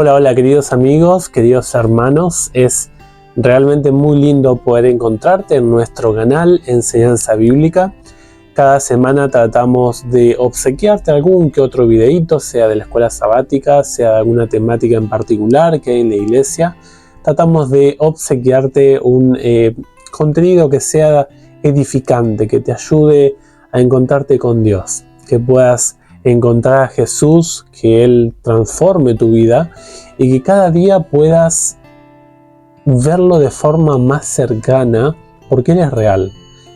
Hola, hola queridos amigos, queridos hermanos. Es realmente muy lindo poder encontrarte en nuestro canal Enseñanza Bíblica. Cada semana tratamos de obsequiarte algún que otro videíto, sea de la escuela sabática, sea de alguna temática en particular que hay en la iglesia. Tratamos de obsequiarte un contenido que sea edificante, que te ayude a encontrarte con Dios, que puedas encontrar a Jesús, que Él transforme tu vida y que cada día puedas verlo de forma más cercana porque Él es real.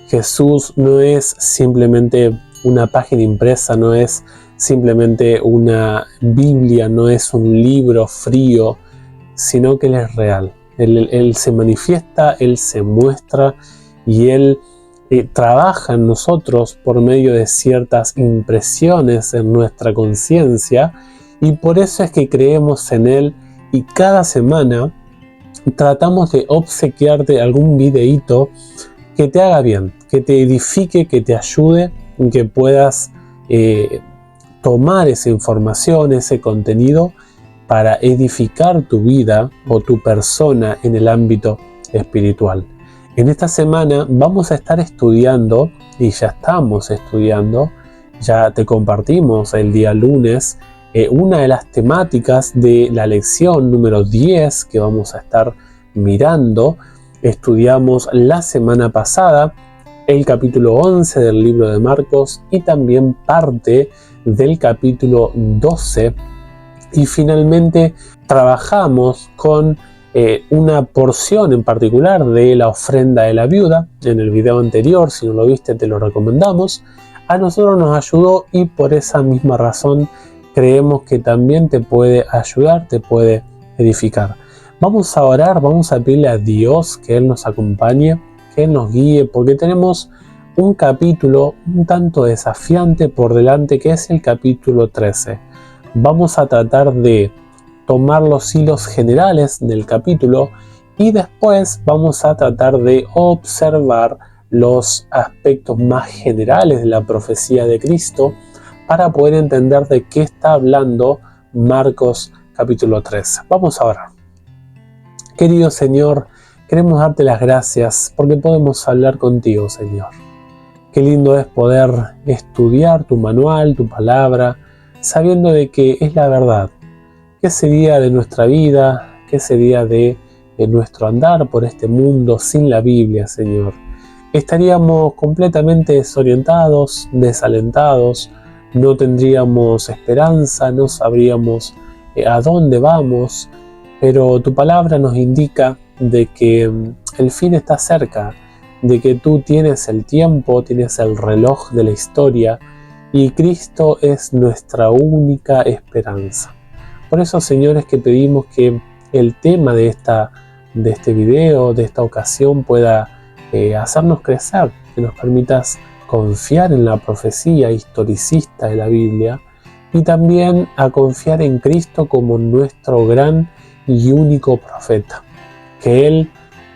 Jesús no es simplemente una página impresa, no es simplemente una Biblia, no es un libro frío, sino que Él es real. Él se manifiesta, Él se muestra y Él trabaja en nosotros por medio de ciertas impresiones en nuestra conciencia, y por eso es que creemos en Él y cada semana tratamos de obsequiarte algún videíto que te haga bien, que te edifique, que te ayude, que puedas tomar esa información, ese contenido para edificar tu vida o tu persona en el ámbito espiritual. En esta semana vamos a estar estudiando, y ya estamos estudiando, ya te compartimos el día lunes, una de las temáticas de la lección número 10 que vamos a estar mirando. Estudiamos la semana pasada el capítulo 11 del libro de Marcos y también parte del capítulo 12. Y finalmente trabajamos con una porción en particular de la ofrenda de la viuda. En el video anterior, si no lo viste, te lo recomendamos. A nosotros nos ayudó y por esa misma razón creemos que también te puede ayudar, te puede edificar. Vamos a orar, vamos a pedirle a Dios que Él nos acompañe, que Él nos guíe, porque tenemos un capítulo un tanto desafiante por delante, que es el capítulo 13. Vamos a tratar de tomar los hilos generales del capítulo y después vamos a tratar de observar los aspectos más generales de la profecía de Cristo para poder entender de qué está hablando Marcos capítulo 13. Vamos a orar. Querido Señor, queremos darte las gracias porque podemos hablar contigo, Señor. Qué lindo es poder estudiar tu manual, tu palabra, sabiendo de que es la verdad. ¿Qué sería de nuestra vida? ¿Qué sería de nuestro andar por este mundo sin la Biblia, Señor? Estaríamos completamente desorientados, desalentados, no tendríamos esperanza, no sabríamos a dónde vamos, pero tu palabra nos indica de que el fin está cerca, de que tú tienes el tiempo, tienes el reloj de la historia y Cristo es nuestra única esperanza. Por eso, señores, que pedimos que el tema de este video, de esta ocasión, pueda hacernos crecer, que nos permitas confiar en la profecía historicista de la Biblia y también a confiar en Cristo como nuestro gran y único profeta. Que Él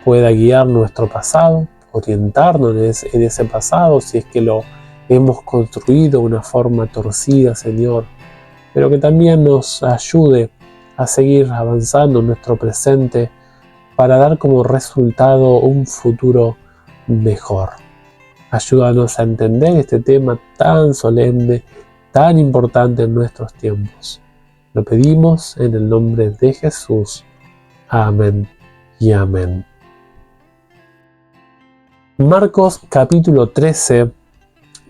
pueda guiar nuestro pasado, orientarnos en ese pasado si es que lo hemos construido de una forma torcida, Señor, pero que también nos ayude a seguir avanzando en nuestro presente para dar como resultado un futuro mejor. Ayúdanos a entender este tema tan solemne, tan importante en nuestros tiempos. Lo pedimos en el nombre de Jesús. Amén y amén. Marcos capítulo 13.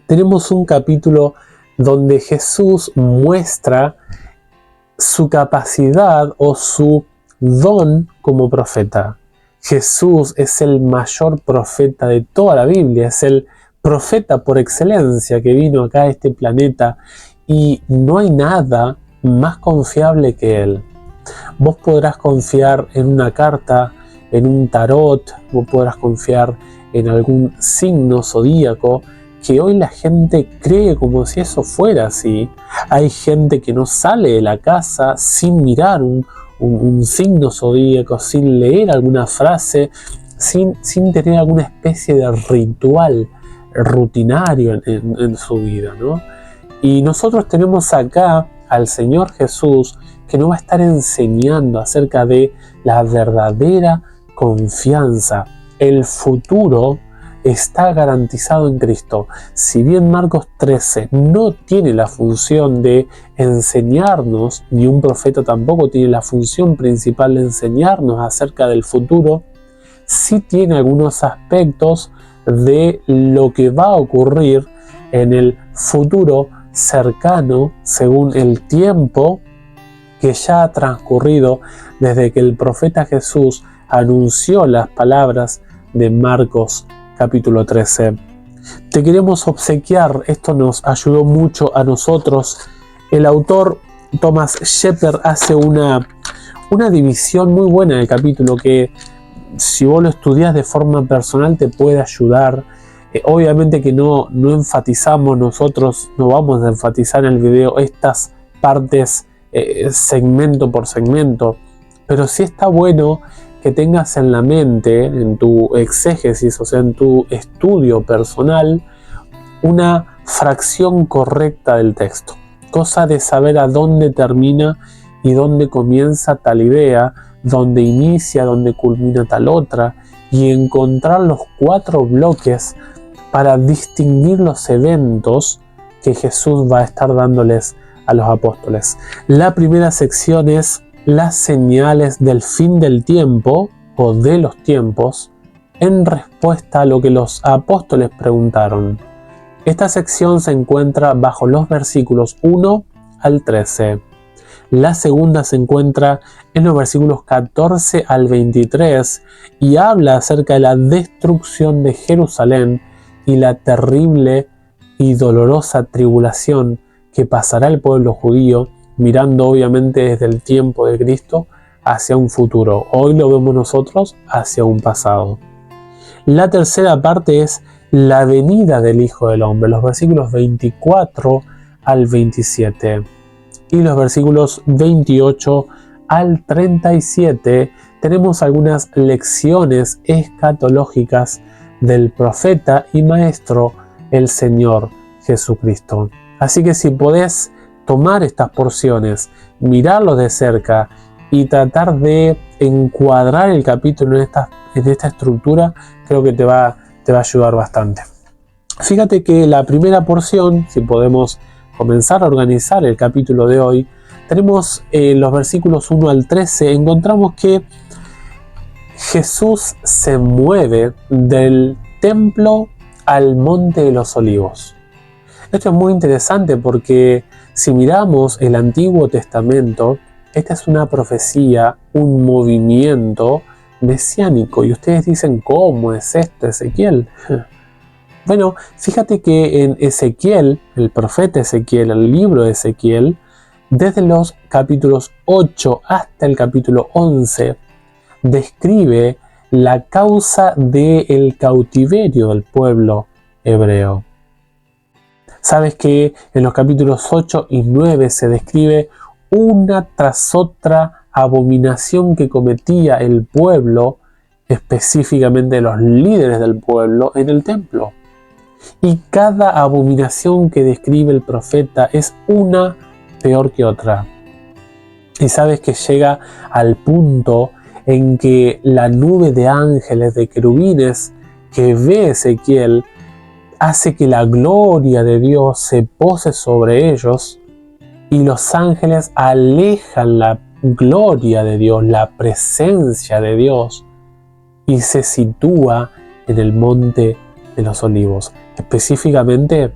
Tenemos un capítulo donde Jesús muestra su capacidad o su don como profeta. Jesús es el mayor profeta de toda la Biblia, es el profeta por excelencia que vino acá a este planeta y no hay nada más confiable que Él. Vos podrás confiar en una carta, en un tarot, vos podrás confiar en algún signo zodíaco, que hoy la gente cree como si eso fuera así. Hay gente que no sale de la casa sin mirar un signo zodíaco, sin leer alguna frase, sin tener alguna especie de ritual rutinario en su vida, ¿no? Y nosotros tenemos acá al Señor Jesús, que nos va a estar enseñando acerca de la verdadera confianza. El futuro está garantizado en Cristo. Si bien Marcos 13 no tiene la función de enseñarnos, ni un profeta tampoco tiene la función principal de enseñarnos acerca del futuro, sí tiene algunos aspectos de lo que va a ocurrir en el futuro cercano, según el tiempo que ya ha transcurrido desde que el profeta Jesús anunció las palabras de Marcos capítulo 13. Te queremos obsequiar, esto nos ayudó mucho a nosotros. El autor Thomas Shepard hace una división muy buena del capítulo que, si vos lo estudias de forma personal, te puede ayudar. Obviamente que no enfatizamos nosotros, no vamos a enfatizar en el video estas partes segmento por segmento, pero sí está bueno que tengas en la mente, en tu exégesis, o sea, en tu estudio personal, una fracción correcta del texto, cosa de saber a dónde termina y dónde comienza tal idea, dónde inicia, dónde culmina tal otra, y encontrar los 4 bloques para distinguir los eventos que Jesús va a estar dándoles a los apóstoles. La primera sección es las señales del fin del tiempo o de los tiempos en respuesta a lo que los apóstoles preguntaron. Esta sección se encuentra bajo los versículos 1 al 13. La segunda se encuentra en los versículos 14 al 23 y habla acerca de la destrucción de Jerusalén y la terrible y dolorosa tribulación que pasará el pueblo judío, mirando obviamente desde el tiempo de Cristo hacia un futuro. Hoy lo vemos nosotros hacia un pasado. La tercera parte es la venida del Hijo del Hombre, los versículos 24 al 27. Y los versículos 28 al 37 tenemos algunas lecciones escatológicas del profeta y maestro, el Señor Jesucristo. Así que si podés tomar estas porciones, mirarlo de cerca y tratar de encuadrar el capítulo en esta estructura, creo que te va a ayudar bastante. Fíjate que la primera porción, si podemos comenzar a organizar el capítulo de hoy, tenemos los versículos 1 al 13, encontramos que Jesús se mueve del templo al monte de los olivos. Esto es muy interesante porque si miramos el Antiguo Testamento, esta es una profecía, un movimiento mesiánico. Y ustedes dicen, ¿cómo es esto, Ezequiel? Bueno, fíjate que en Ezequiel, el profeta Ezequiel, el libro de Ezequiel, desde los capítulos 8 hasta el capítulo 11, describe la causa del cautiverio del pueblo hebreo. Sabes que en los capítulos 8 y 9 se describe una tras otra abominación que cometía el pueblo, específicamente los líderes del pueblo, en el templo. Y cada abominación que describe el profeta es una peor que otra. Y sabes que llega al punto en que la nube de ángeles, de querubines que ve Ezequiel, hace que la gloria de Dios se pose sobre ellos y los ángeles alejan la gloria de Dios, la presencia de Dios, y se sitúa en el monte de los olivos. Específicamente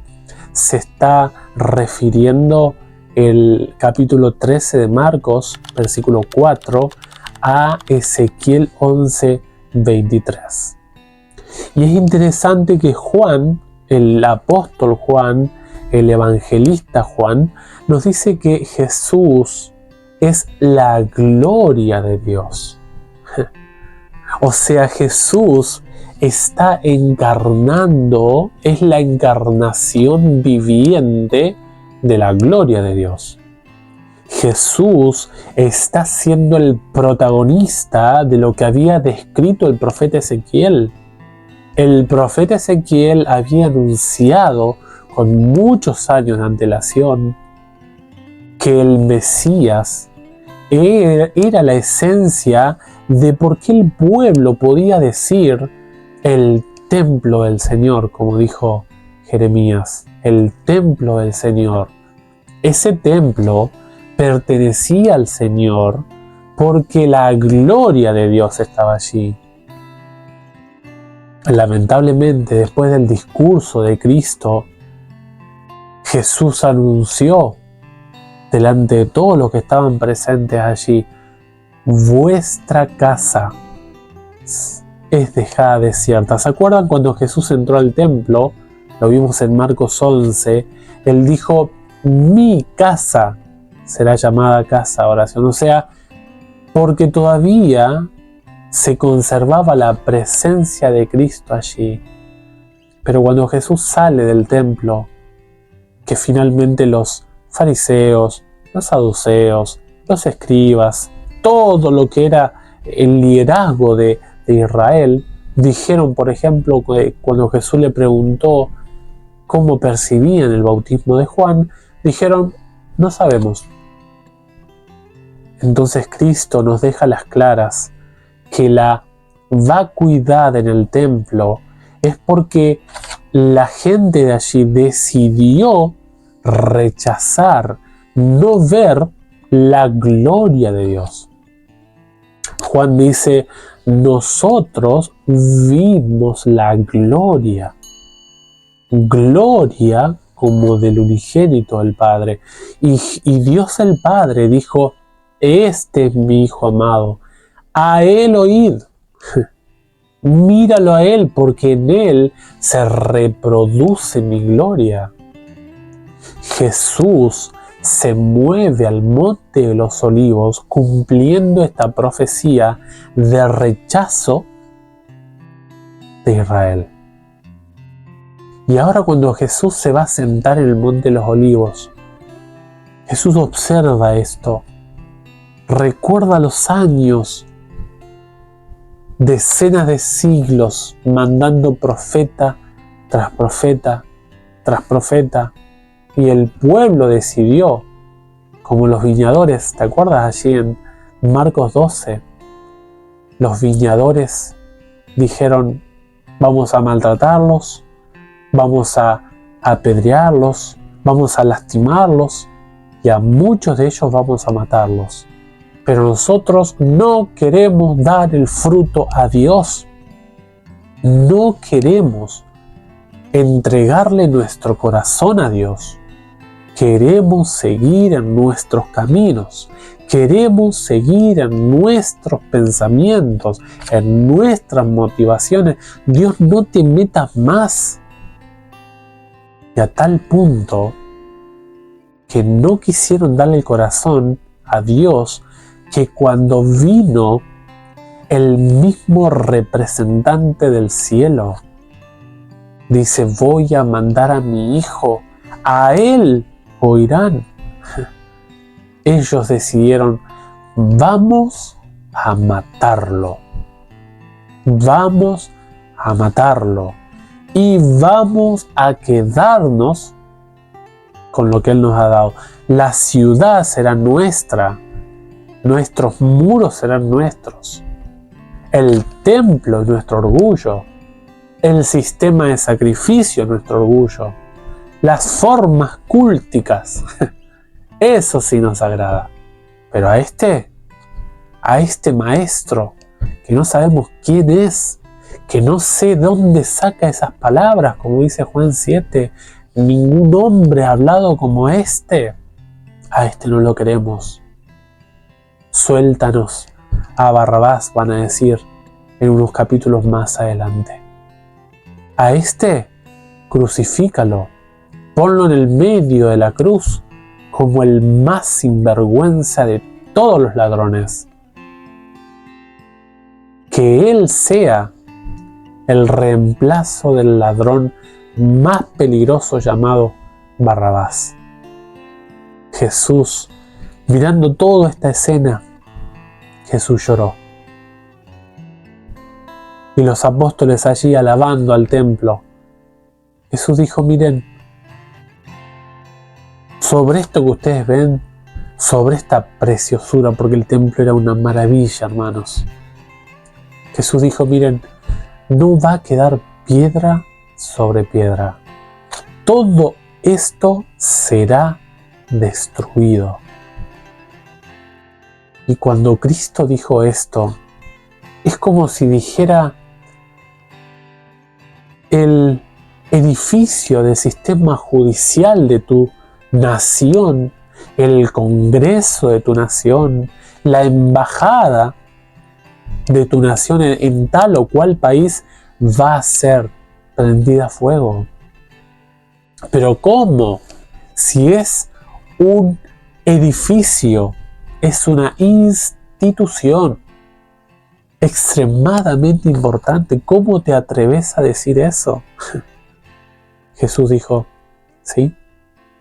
se está refiriendo el capítulo 13 de Marcos, versículo 4, a Ezequiel 11, 23. Y es interesante que Juan, el apóstol Juan, el evangelista Juan, nos dice que Jesús es la gloria de Dios. O sea, Jesús está encarnando, es la encarnación viviente de la gloria de Dios. Jesús está siendo el protagonista de lo que había descrito el profeta Ezequiel. El profeta Ezequiel había anunciado con muchos años de antelación que el Mesías era la esencia de por qué el pueblo podía decir el templo del Señor, como dijo Jeremías, el templo del Señor. Ese templo pertenecía al Señor porque la gloria de Dios estaba allí. Lamentablemente, después del discurso de Cristo, Jesús anunció delante de todos los que estaban presentes allí: vuestra casa es dejada desierta. ¿Se acuerdan cuando Jesús entró al templo? Lo vimos en Marcos 11. Él dijo: mi casa será llamada casa de oración. O sea, porque todavía se conservaba la presencia de Cristo allí. Pero cuando Jesús sale del templo, que finalmente los fariseos, los saduceos, los escribas, todo lo que era el liderazgo de Israel, dijeron, por ejemplo, que cuando Jesús le preguntó cómo percibían el bautismo de Juan, dijeron: no sabemos. Entonces Cristo nos deja las claras que la vacuidad en el templo es porque la gente de allí decidió rechazar, no ver la gloria de Dios. Juan dice: nosotros vimos la gloria. Gloria como del unigénito del Padre. Y Dios el Padre dijo: este es mi Hijo amado, a Él oíd. Míralo a Él, porque en Él se reproduce mi gloria. Jesús se mueve al monte de los olivos cumpliendo esta profecía de rechazo de Israel. Y ahora cuando Jesús se va a sentar en el monte de los olivos, Jesús observa esto, recuerda los años, decenas de siglos, mandando profeta tras profeta tras profeta, y el pueblo decidió, como los viñadores, ¿te acuerdas allí en Marcos 12? Los viñadores dijeron: vamos a maltratarlos, vamos a apedrearlos, vamos a lastimarlos, y a muchos de ellos vamos a matarlos. Pero nosotros no queremos dar el fruto a Dios. No queremos entregarle nuestro corazón a Dios. Queremos seguir en nuestros caminos. Queremos seguir en nuestros pensamientos, en nuestras motivaciones. Dios, no te metas más. Y a tal punto que no quisieron darle el corazón a Dios, que cuando vino el mismo representante del cielo, dice: voy a mandar a mi Hijo, a Él oirán. Ellos decidieron: vamos a matarlo. Vamos a matarlo. Y vamos a quedarnos con lo que Él nos ha dado. La ciudad será nuestra. Nuestros muros serán nuestros. El templo es nuestro orgullo. El sistema de sacrificio es nuestro orgullo. Las formas cúlticas, eso sí nos agrada. Pero a este maestro, que no sabemos quién es, que no sé dónde saca esas palabras, como dice Juan 7, ningún hombre ha hablado como este, a este no lo queremos. Suéltanos a Barrabás, van a decir en unos capítulos más adelante. A este, crucifícalo, ponlo en el medio de la cruz como el más sinvergüenza de todos los ladrones. Que Él sea el reemplazo del ladrón más peligroso llamado Barrabás. Jesús, mirando toda esta escena, Jesús lloró. Y los apóstoles allí alabando al templo, Jesús dijo: miren, sobre esto que ustedes ven, sobre esta preciosura, porque el templo era una maravilla, hermanos. Jesús dijo, miren, no va a quedar piedra sobre piedra. Todo esto será destruido. Y cuando Cristo dijo esto, es como si dijera, el edificio del sistema judicial de tu nación, el Congreso de tu nación, la embajada de tu nación en tal o cual país va a ser prendida a fuego. Pero ¿cómo? Si es un edificio, es una institución extremadamente importante. ¿Cómo te atreves a decir eso? Jesús dijo, ¿sí?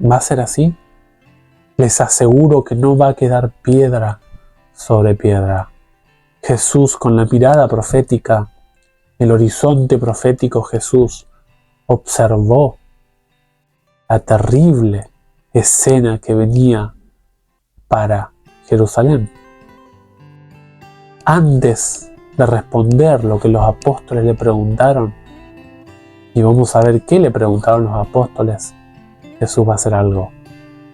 ¿Va a ser así? Les aseguro que no va a quedar piedra sobre piedra. Jesús, con la mirada profética, el horizonte profético, Jesús observó la terrible escena que venía para Jerusalén. Antes de responder lo que los apóstoles le preguntaron, y vamos a ver qué le preguntaron los apóstoles, Jesús va a hacer algo.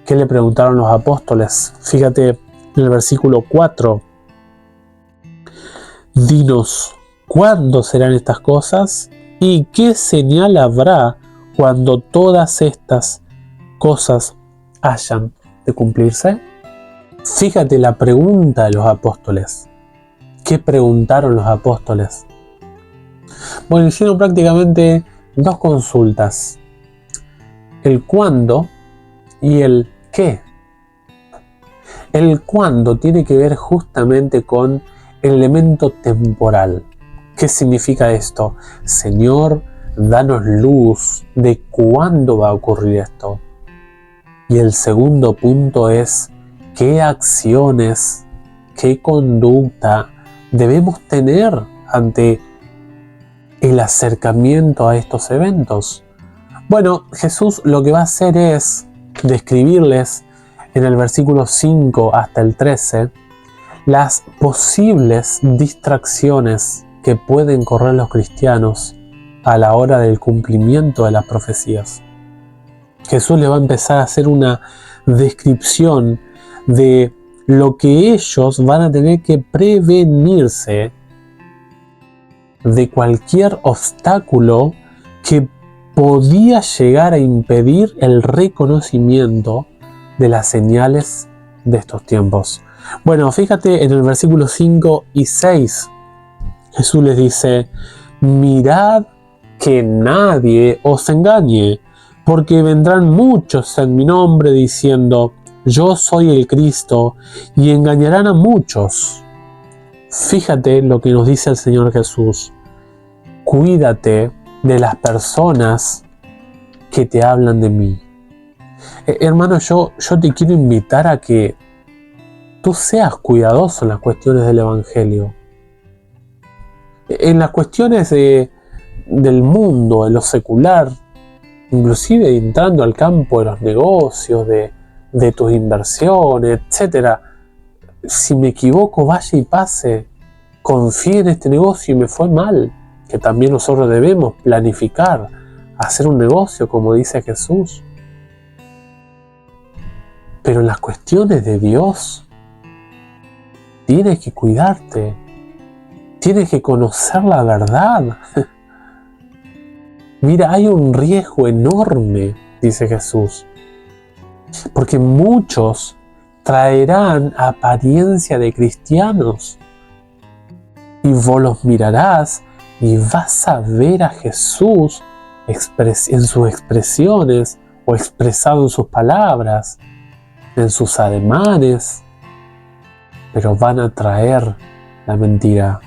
¿Qué le preguntaron los apóstoles? Fíjate en el versículo 4. Dinos, ¿cuándo serán estas cosas? ¿Y qué señal habrá cuando todas estas cosas hayan de cumplirse? Fíjate la pregunta de los apóstoles. ¿Qué preguntaron los apóstoles? Bueno, hicieron prácticamente dos consultas. El cuándo y el qué. El cuándo tiene que ver justamente con el elemento temporal. ¿Qué significa esto? Señor, danos luz de cuándo va a ocurrir esto. Y el segundo punto es qué acciones, qué conducta debemos tener ante el acercamiento a estos eventos. Bueno, Jesús lo que va a hacer es describirles en el versículo 5 hasta el 13 las posibles distracciones que pueden correr los cristianos a la hora del cumplimiento de las profecías. Jesús le va a empezar a hacer una descripción de lo que ellos van a tener que prevenirse de cualquier obstáculo que podía llegar a impedir el reconocimiento de las señales de estos tiempos. Bueno, fíjate en el versículo 5 y 6, Jesús les dice, mirad que nadie os engañe, porque vendrán muchos en mi nombre diciendo, yo soy el Cristo, y engañarán a muchos. Fíjate lo que nos dice el Señor Jesús. Cuídate de las personas que te hablan de mí. Hermano, yo te quiero invitar a que tú seas cuidadoso en las cuestiones del Evangelio. En las cuestiones del mundo, en lo secular, inclusive entrando al campo de los negocios, de tus inversiones, etc. Si me equivoco, vaya y pase. Confié en este negocio y me fue mal. Que también nosotros debemos planificar, hacer un negocio, como dice Jesús. Pero en las cuestiones de Dios, tienes que cuidarte. Tienes que conocer la verdad. Mira, hay un riesgo enorme, dice Jesús. Porque muchos traerán apariencia de cristianos. Y vos los mirarás y vas a ver a Jesús en sus expresiones o expresado en sus palabras, en sus ademanes, pero van a traer la mentira.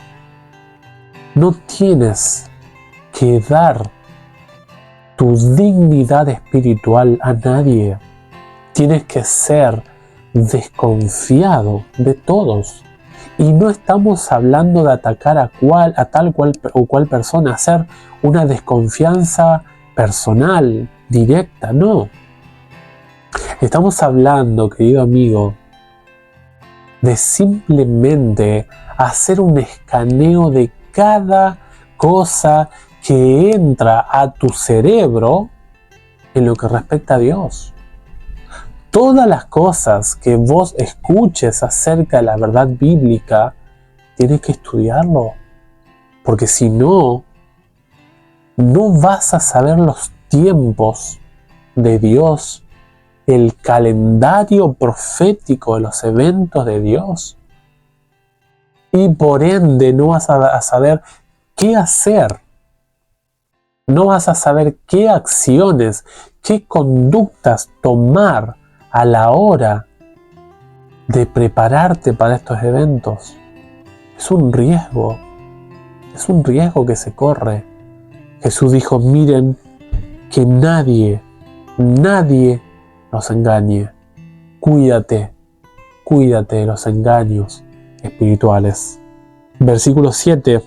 No tienes que dar tu dignidad espiritual a nadie. Tienes que ser desconfiado de todos. Y no estamos hablando de atacar a tal cual o cual persona, hacer una desconfianza personal, directa, no. Estamos hablando, querido amigo, de simplemente hacer un escaneo de cada cosa que entra a tu cerebro en lo que respecta a Dios. Todas las cosas que vos escuches acerca de la verdad bíblica, tienes que estudiarlo, porque si no, no vas a saber los tiempos de Dios, el calendario profético de los eventos de Dios, y por ende no vas a saber qué hacer, no vas a saber qué acciones, qué conductas tomar a la hora de prepararte para estos eventos. Es un riesgo que se corre. Jesús dijo, miren, que nadie nos engañe. Cuídate de los engaños espirituales. Versículo 7.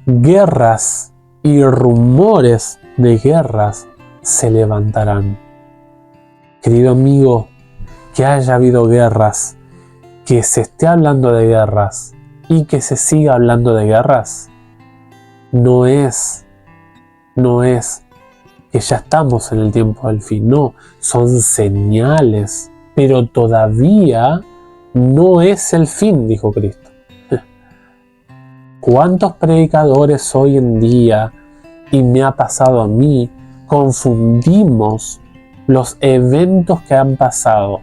Guerras y rumores de guerras se levantarán. Querido amigo, que haya habido guerras, que se esté hablando de guerras y que se siga hablando de guerras, no es que ya estamos en el tiempo del fin, no, son señales, pero todavía no es el fin, dijo Cristo. ¿Cuántos predicadores hoy en día, y me ha pasado a mí, confundimos los eventos que han pasado,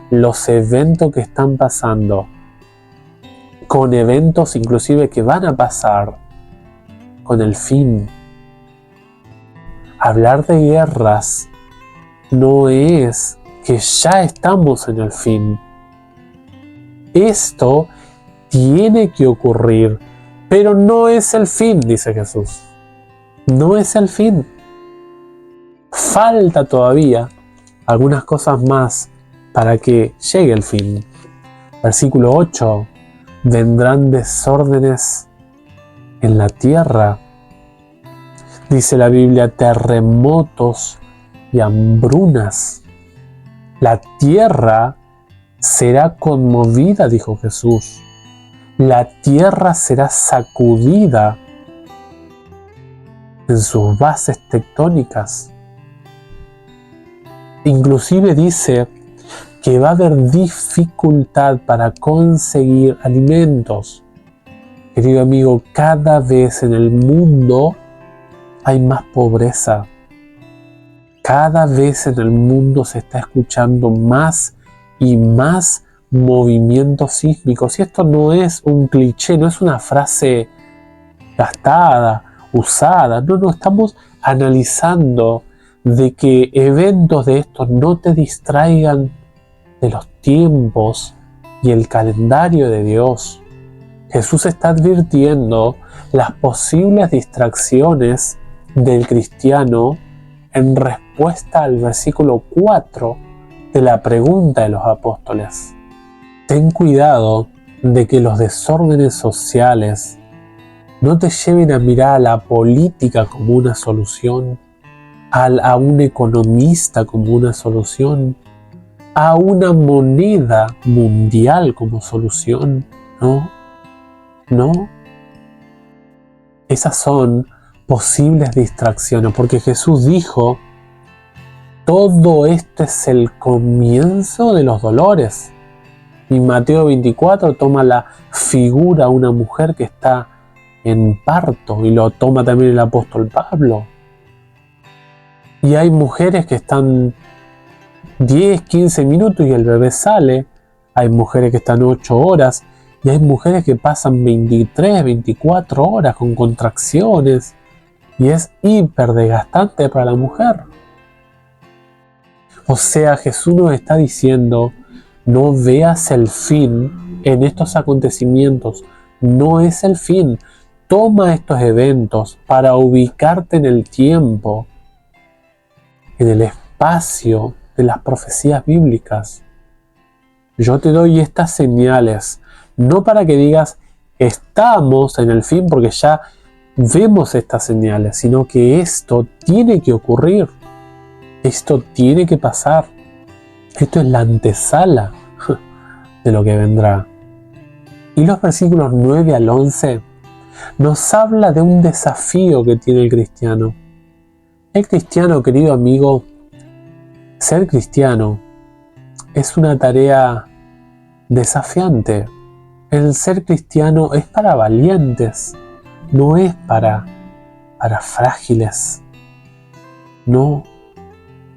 los eventos que están pasando, con eventos inclusive que van a pasar, con el fin? Hablar de guerras no es que ya estamos en el fin. Esto tiene que ocurrir, pero no es el fin, dice Jesús. No es el fin. Falta todavía algunas cosas más para que llegue el fin. Versículo 8. Vendrán desórdenes en la tierra. Dice la Biblia, terremotos y hambrunas. La tierra será conmovida, dijo Jesús. La tierra será sacudida en sus bases tectónicas. Inclusive dice que va a haber dificultad para conseguir alimentos. Querido amigo, cada vez en el mundo hay más pobreza. Cada vez en el mundo se está escuchando más y más movimientos sísmicos. Y esto no es un cliché, no es una frase gastada, usada. No, estamos analizando de que eventos de estos no te distraigan de los tiempos y el calendario de Dios. Jesús está advirtiendo las posibles distracciones del cristiano en respuesta al versículo 4 de la pregunta de los apóstoles. Ten cuidado de que los desórdenes sociales no te lleven a mirar a la política como una solución, a un economista como una solución, a una moneda mundial como solución. No. Esas son posibles distracciones, porque Jesús dijo, todo esto es el comienzo de los dolores. Y Mateo 24 toma la figura de una mujer que está en parto, y lo toma también el apóstol Pablo. Y hay mujeres que están 10, 15 minutos y el bebé sale. Hay mujeres que están 8 horas. Y hay mujeres que pasan 23, 24 horas con contracciones. Y es hiper desgastante para la mujer. O sea, Jesús nos está diciendo, no veas el fin en estos acontecimientos. No es el fin. Toma estos eventos para ubicarte en el tiempo, en el espacio de las profecías bíblicas. Yo te doy estas señales, no para que digas, estamos en el fin porque ya vemos estas señales, sino que esto tiene que ocurrir. Esto tiene que pasar. Esto es la antesala de lo que vendrá. Y los versículos 9 al 11 nos habla de un desafío que tiene el cristiano. El cristiano, querido amigo, ser cristiano es una tarea desafiante. El ser cristiano es para valientes, no es para frágiles. No,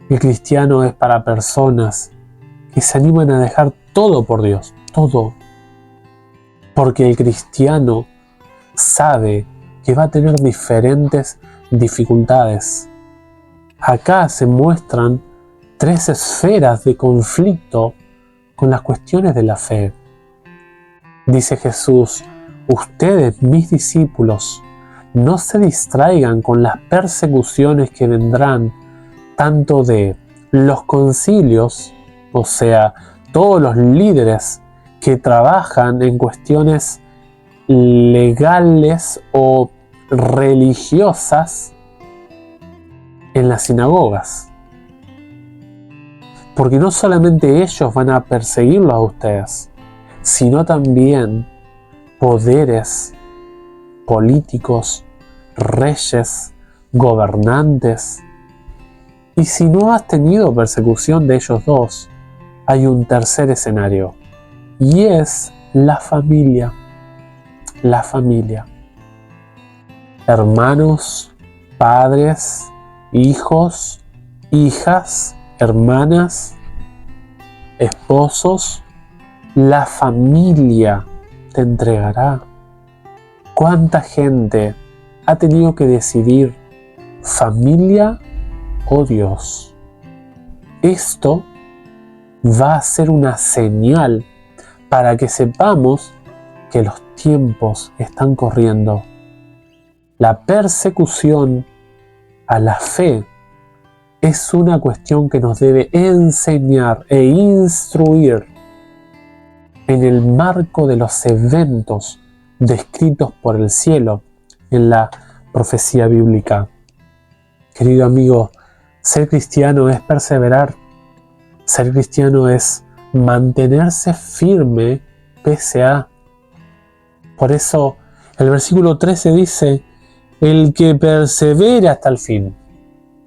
el cristiano es para personas que se animan a dejar todo por Dios, todo. Porque el cristiano sabe que va a tener diferentes dificultades. Acá se muestran 3 esferas de conflicto con las cuestiones de la fe. Dice Jesús: ustedes, mis discípulos, no se distraigan con las persecuciones que vendrán, tanto de los concilios, o sea, todos los líderes que trabajan en cuestiones legales o religiosas en las sinagogas. Porque no solamente ellos van a perseguirlos a ustedes, sino también poderes políticos, reyes, gobernantes. Y si no has tenido persecución de ellos dos, hay un tercer escenario, y es la familia. La familia. Hermanos, padres, hijos, hijas, hermanas, esposos. La familia te entregará. ¿Cuánta gente ha tenido que decidir familia o Dios? Esto va a ser una señal para que sepamos que los tiempos están corriendo. La persecución a la fe es una cuestión que nos debe enseñar e instruir en el marco de los eventos descritos por el cielo en la profecía bíblica. Querido amigo, ser cristiano es perseverar. Ser cristiano es mantenerse firme pese a. Por eso el versículo 13 dice: el que persevere hasta el fin,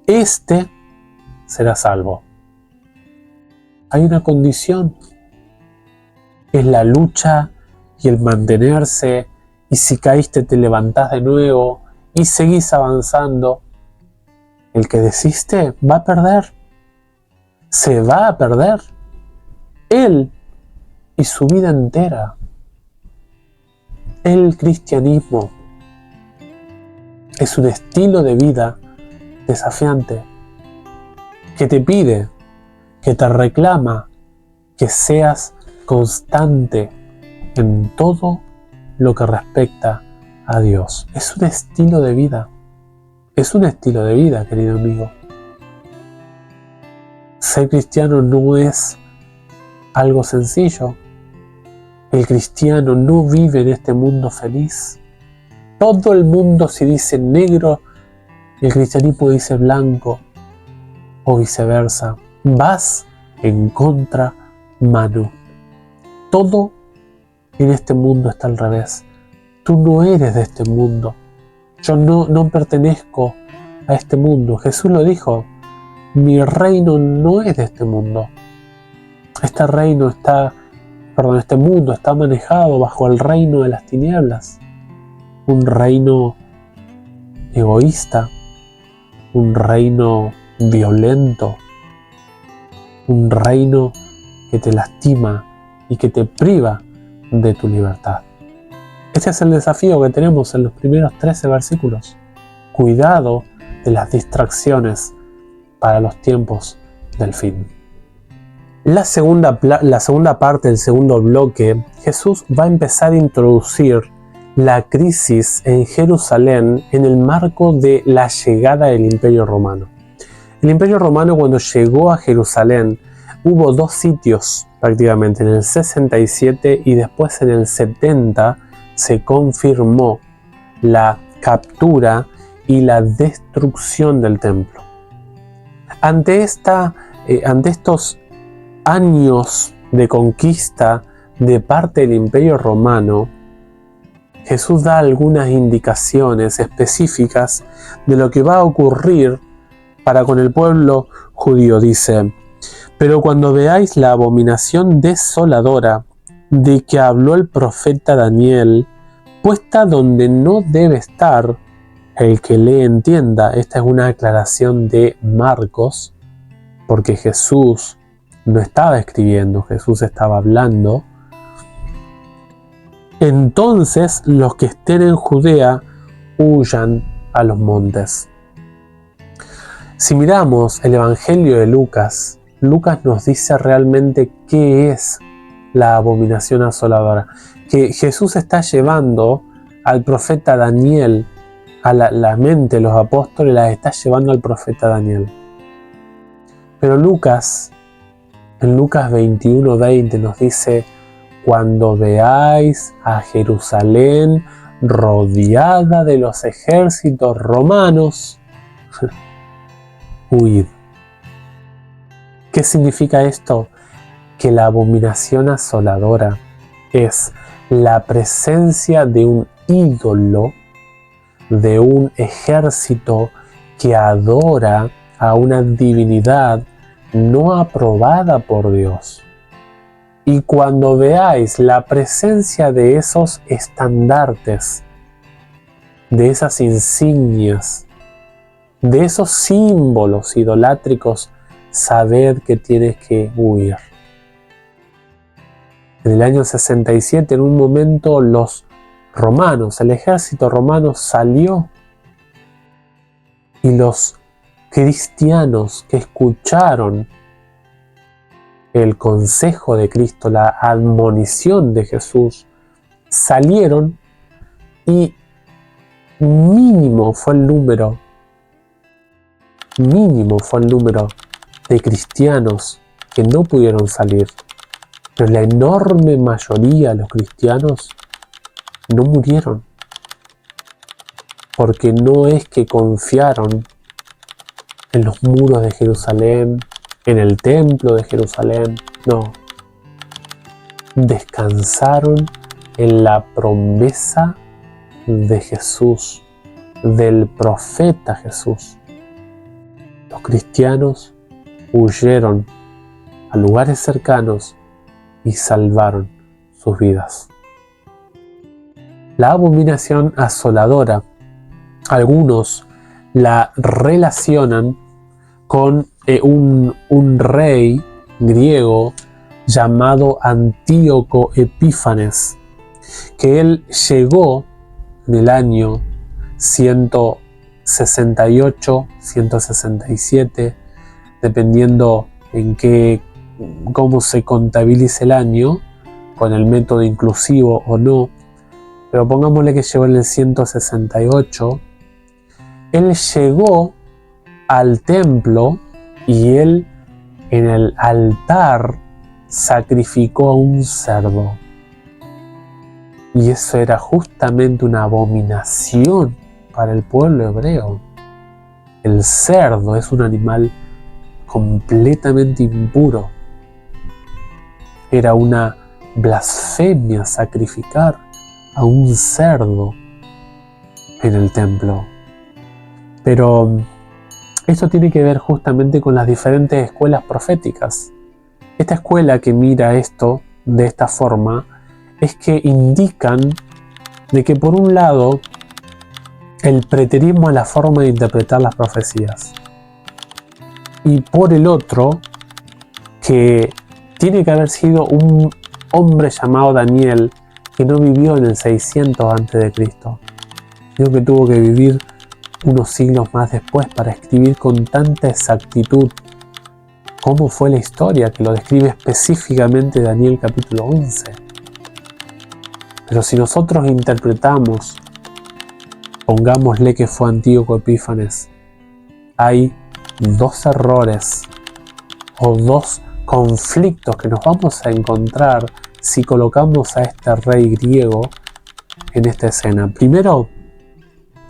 este será salvo. Hay una condición. Es la lucha y el mantenerse, y si caíste te levantás de nuevo y seguís avanzando. El que desiste va a perder. Se va a perder. Él y su vida entera. El cristianismo es un estilo de vida desafiante que te pide, que te reclama que seas constante en todo lo que respecta a Dios. Es un estilo de vida. Es un estilo de vida, querido amigo. Ser cristiano no es algo sencillo. El cristiano no vive en este mundo feliz. Todo el mundo, si dice negro, el cristianismo dice blanco, o viceversa. Vas en contramano. Todo en este mundo está al revés. Tú no eres de este mundo. Yo no pertenezco a este mundo. Jesús lo dijo: mi reino no es de este mundo. Este mundo está manejado bajo el reino de las tinieblas. Un reino egoísta, un reino violento, un reino que te lastima y que te priva de tu libertad. Este es el desafío que tenemos en los primeros 13 versículos. Cuidado de las distracciones para los tiempos del fin. La segunda parte, el segundo bloque, Jesús va a empezar a introducir la crisis en Jerusalén en el marco de la llegada del Imperio Romano. El Imperio Romano, cuando llegó a Jerusalén, hubo 2 sitios prácticamente, en el 67 y después en el 70 se confirmó la captura y la destrucción del templo. Ante estos años de conquista de parte del Imperio Romano, Jesús da algunas indicaciones específicas de lo que va a ocurrir para con el pueblo judío. Dice: pero cuando veáis la abominación desoladora de que habló el profeta Daniel, puesta donde no debe estar, el que lee entienda. Esta es una aclaración de Marcos, porque Jesús no estaba escribiendo, Jesús estaba hablando. Entonces los que estén en Judea huyan a los montes. Si miramos el Evangelio de Lucas, Lucas nos dice realmente qué es la abominación asoladora. Que Jesús está llevando al profeta Daniel a la mente de los apóstoles, la está llevando al profeta Daniel. Pero Lucas, en Lucas 21:20 nos dice: cuando veáis a Jerusalén rodeada de los ejércitos romanos, huid. ¿Qué significa esto? Que la abominación asoladora es la presencia de un ídolo, de un ejército que adora a una divinidad no aprobada por Dios. Y cuando veáis la presencia de esos estandartes, de esas insignias, de esos símbolos idolátricos, sabed que tienes que huir. En el año 67, en un momento, los romanos, el ejército romano salió, y los cristianos que escucharon el consejo de Cristo, la admonición de Jesús, salieron, y mínimo fue el número de cristianos que no pudieron salir. Pero la enorme mayoría de los cristianos no murieron, porque no es que confiaron en los muros de Jerusalén, en el templo de Jerusalén, no. Descansaron en la promesa de Jesús, del profeta Jesús. Los cristianos huyeron a lugares cercanos y salvaron sus vidas. La abominación asoladora, algunos la relacionan con un rey griego llamado Antíoco Epífanes, que él llegó en el año 168, 167, dependiendo cómo se contabilice el año, con el método inclusivo o no, pero pongámosle que llegó en el 168. Él llegó al templo y él en el altar sacrificó a un cerdo. Y eso era justamente una abominación para el pueblo hebreo. El cerdo es un animal completamente impuro. Era una blasfemia sacrificar a un cerdo en el templo. Pero esto tiene que ver justamente con las diferentes escuelas proféticas. Esta escuela que mira esto de esta forma es que indican de que por un lado el preterismo es la forma de interpretar las profecías, y por el otro que tiene que haber sido un hombre llamado Daniel que no vivió en el 600 a.C., sino que tuvo que vivir unos siglos más después para escribir con tanta exactitud cómo fue la historia, que lo describe específicamente Daniel capítulo 11. Pero si nosotros interpretamos, pongámosle que fue Antíoco Epífanes, hay dos errores o dos conflictos que nos vamos a encontrar si colocamos a este rey griego en esta escena. Primero,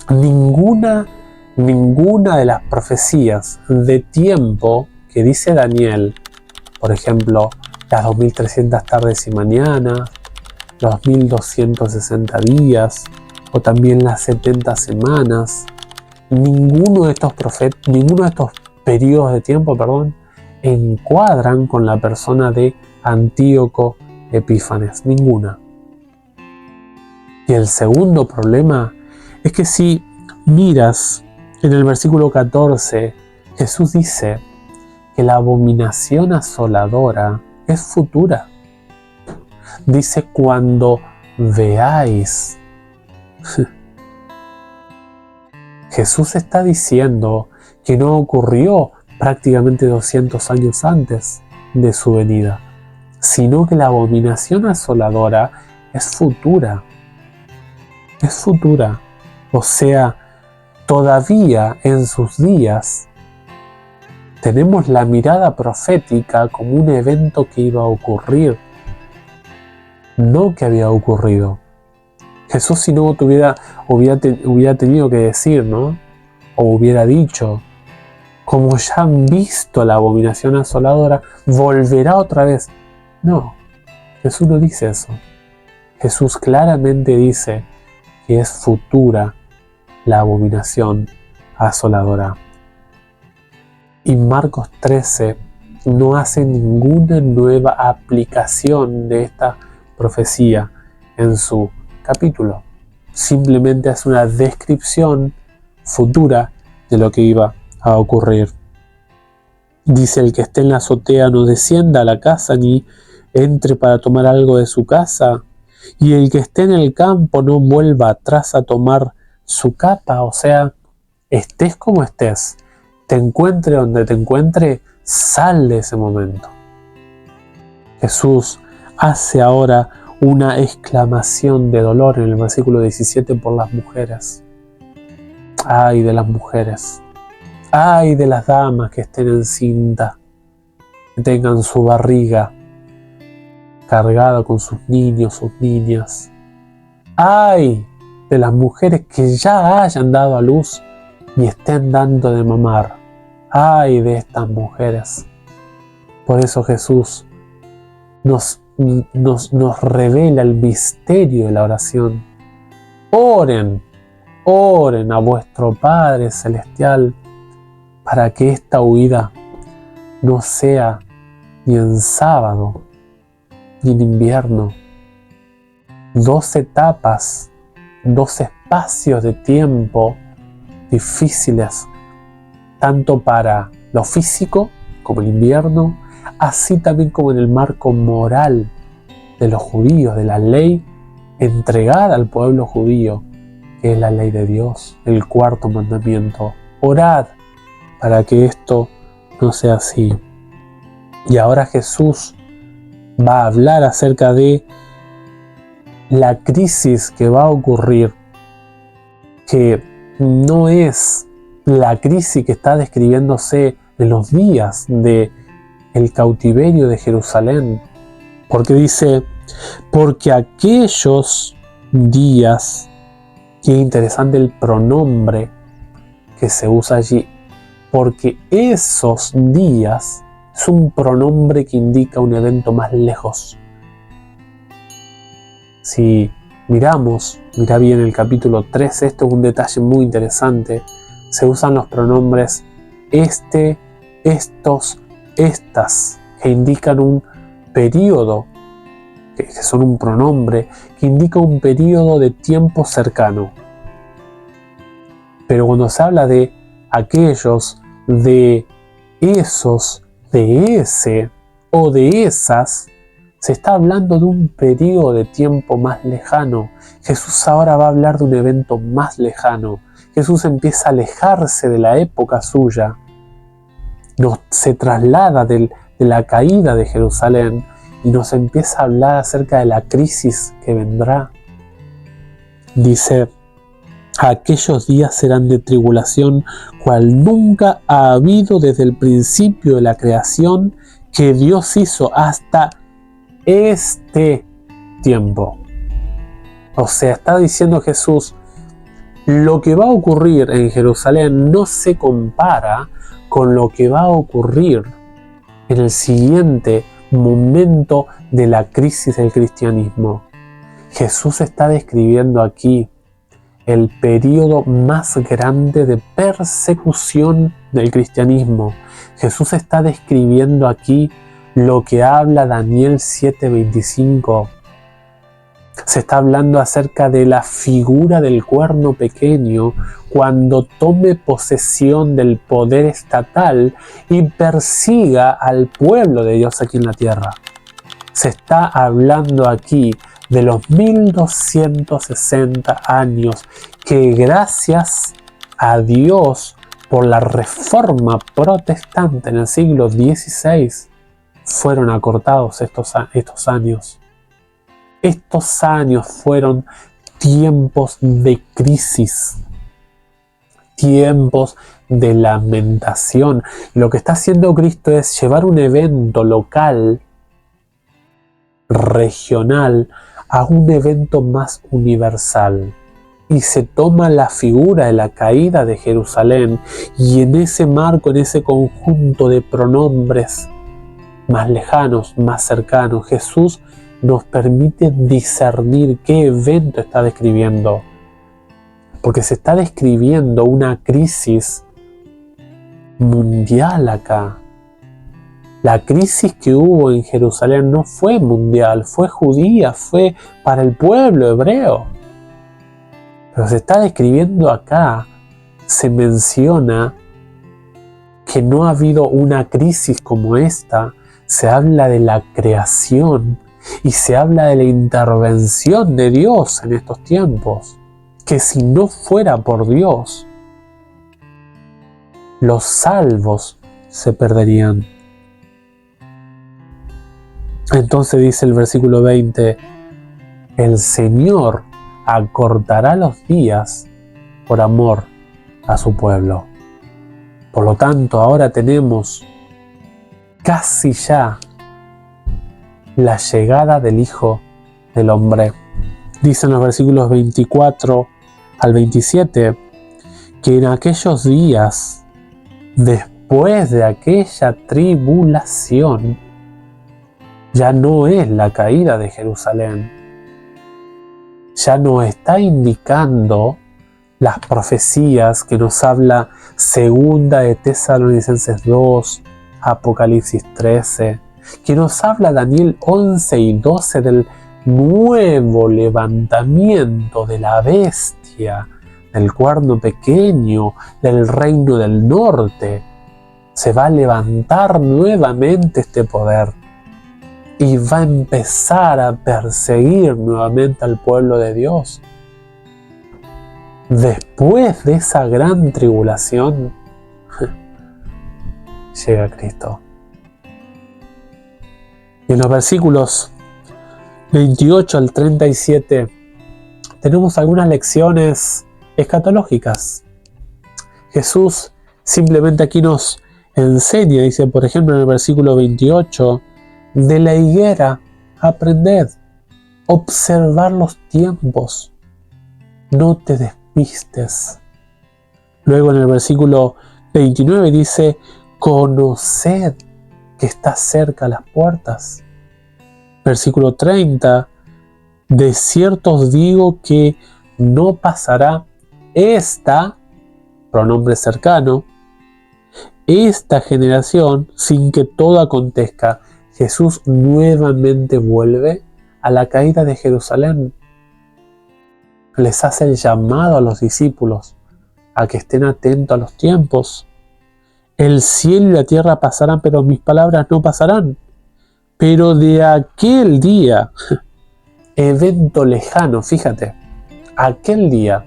ninguna de las profecías de tiempo que dice Daniel, por ejemplo, las 2300 tardes y mañanas, los 1260 días, o también las 70 semanas. Ninguno de estos periodos de tiempo, encuadran con la persona de Antíoco Epífanes, ninguna. Y el segundo problema es que si miras en el versículo 14, Jesús dice que la abominación asoladora es futura. Dice cuando veáis. Jesús está diciendo que no ocurrió prácticamente 200 años antes de su venida, sino que la abominación asoladora es futura. Es futura. O sea, todavía en sus días tenemos la mirada profética como un evento que iba a ocurrir, no que había ocurrido. Jesús, si no hubiera tenido que decir, ¿no? O hubiera dicho, como ya han visto la abominación asoladora, volverá otra vez. No, Jesús no dice eso. Jesús claramente dice que es futura la abominación asoladora. Y Marcos 13 no hace ninguna nueva aplicación de esta profecía en su capítulo. Simplemente hace una descripción futura de lo que iba a ocurrir. Dice: el que esté en la azotea no descienda a la casa ni entre para tomar algo de su casa, y el que esté en el campo no vuelva atrás a tomar su capa. O sea, estés como estés, te encuentre donde te encuentre, sal de ese momento. Jesús hace ahora una exclamación de dolor en el versículo 17 por las mujeres. ¡Ay de las mujeres! ¡Ay de las damas que estén encinta, que tengan su barriga cargada con sus niños, sus niñas! ¡Ay de las mujeres que ya hayan dado a luz y estén dando de mamar! ¡Ay de estas mujeres! Por eso Jesús nos revela el misterio de la oración. Oren a vuestro Padre Celestial para que esta huida no sea ni en sábado ni en invierno. 2 etapas, 2 espacios de tiempo difíciles, tanto para lo físico como el invierno, así también como en el marco moral de los judíos, de la ley entregada al pueblo judío, que es la ley de Dios, el 4.º mandamiento. Orad para que esto no sea así. Y ahora Jesús va a hablar acerca de la crisis que va a ocurrir, que no es la crisis que está describiéndose en los días del cautiverio de Jerusalén, porque dice: porque aquellos días, qué interesante el pronombre que se usa allí, porque esos días es un pronombre que indica un evento más lejos. Si mira bien el capítulo 3, esto es un detalle muy interesante. Se usan los pronombres este, estos, estas, que indican un periodo, que son un pronombre que indica un periodo de tiempo cercano. Pero cuando se habla de aquellos, de esos, de ese o de esas, se está hablando de un periodo de tiempo más lejano. Jesús ahora va a hablar de un evento más lejano. Jesús empieza a alejarse de la época suya. Se traslada de la caída de Jerusalén y nos empieza a hablar acerca de la crisis que vendrá. Dice: aquellos días serán de tribulación, cual nunca ha habido desde el principio de la creación que Dios hizo hasta este tiempo. O sea, está diciendo Jesús, lo que va a ocurrir en Jerusalén no se compara con lo que va a ocurrir en el siguiente momento de la crisis del cristianismo. Jesús está describiendo aquí el periodo más grande de persecución del cristianismo. Jesús está describiendo aquí lo que habla Daniel 7:25. Se está hablando acerca de la figura del cuerno pequeño cuando tome posesión del poder estatal y persiga al pueblo de Dios aquí en la tierra. Se está hablando aquí de los 1260 años que gracias a Dios por la reforma protestante en el siglo XVI fueron acortados estos años. Estos años fueron tiempos de crisis, tiempos de lamentación. Lo que está haciendo Cristo es llevar un evento local, regional, a un evento más universal. Y se toma la figura de la caída de Jerusalén y en ese marco, en ese conjunto de pronombres más lejanos, más cercanos, Jesús nos permite discernir qué evento está describiendo. Porque se está describiendo una crisis mundial acá. La crisis que hubo en Jerusalén no fue mundial, fue judía, fue para el pueblo hebreo. Pero se está describiendo acá, se menciona que no ha habido una crisis como esta, se habla de la creación y se habla de la intervención de Dios en estos tiempos, que si no fuera por Dios, los salvos se perderían. Entonces dice el versículo 20, el Señor acortará los días por amor a su pueblo. Por lo tanto, ahora tenemos casi ya la llegada del Hijo del Hombre. Dicen los versículos 24 al 27 que en aquellos días, después de aquella tribulación, ya no es la caída de Jerusalén. Ya no está indicando las profecías que nos habla segunda de Tesalonicenses 2, Apocalipsis 13, que nos habla Daniel 11 y 12 del nuevo levantamiento de la bestia, del cuerno pequeño, del reino del norte. Se va a levantar nuevamente este poder y va a empezar a perseguir nuevamente al pueblo de Dios. Después de esa gran tribulación, llega Cristo. Y en los versículos 28 al 37 tenemos algunas lecciones escatológicas. Jesús simplemente aquí nos enseña, dice por ejemplo en el versículo 28, de la higuera aprended, observar los tiempos, no te despistes. Luego en el versículo 29 dice, conoced que está cerca las puertas. Versículo 30, de cierto os digo que no pasará esta, pronombre cercano, esta generación sin que todo acontezca. Jesús nuevamente vuelve a la caída de Jerusalén. Les hace el llamado a los discípulos a que estén atentos a los tiempos. El cielo y la tierra pasarán, pero mis palabras no pasarán. Pero de aquel día, evento lejano, fíjate, aquel día,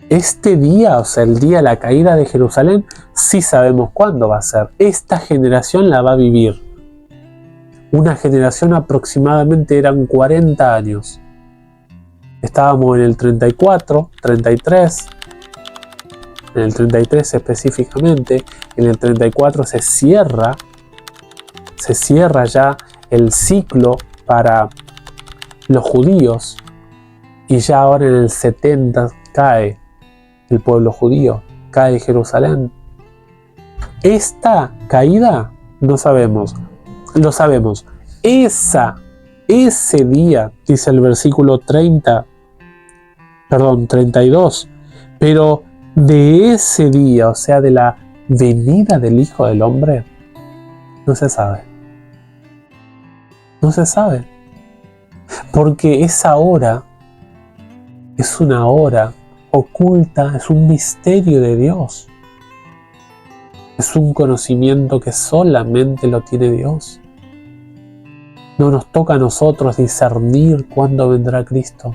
este día, o sea, el día de la caída de Jerusalén, sí sabemos cuándo va a ser. Esta generación la va a vivir. Una generación aproximadamente eran 40 años. Estábamos en el 34, 33, en el 33 específicamente, en el 34 se cierra ya el ciclo para los judíos y ya ahora en el 70 cae el pueblo judío, cae Jerusalén. Esta caída no sabemos. lo sabemos. Ese día, dice el versículo 32, pero de ese día, o sea, de la venida del Hijo del Hombre, no se sabe. No se sabe. Porque esa hora es una hora oculta, es un misterio de Dios. Es un conocimiento que solamente lo tiene Dios. No nos toca a nosotros discernir cuándo vendrá Cristo.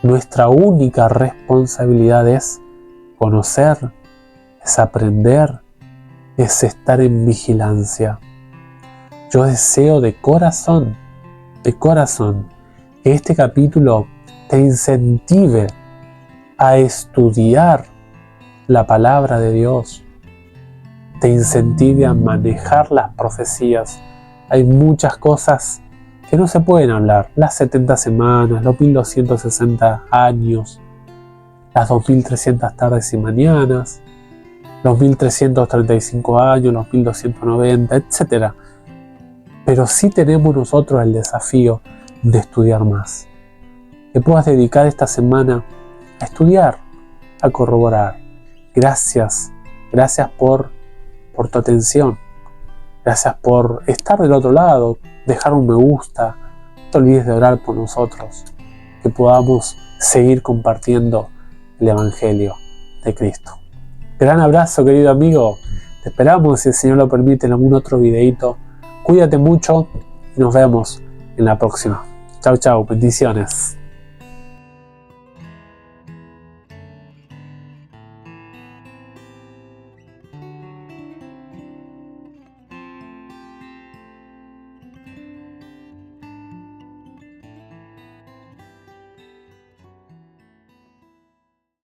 Nuestra única responsabilidad es conocer, es aprender, es estar en vigilancia. Yo deseo de corazón, que este capítulo te incentive a estudiar la palabra de Dios, te incentive a manejar las profecías. Hay muchas cosas que no se pueden hablar. Las 70 semanas, los 1260 años, las 2300 tardes y mañanas, los 1335 años, los 1290, etc. Pero sí tenemos nosotros el desafío de estudiar más. Que puedas dedicar esta semana a estudiar, a corroborar. Gracias por tu atención. Gracias por estar del otro lado, dejar un me gusta. No te olvides de orar por nosotros, que podamos seguir compartiendo el Evangelio de Cristo. Gran abrazo, querido amigo. Te esperamos, si el Señor lo permite, en algún otro videito. Cuídate mucho y nos vemos en la próxima. Chau, chau. Bendiciones.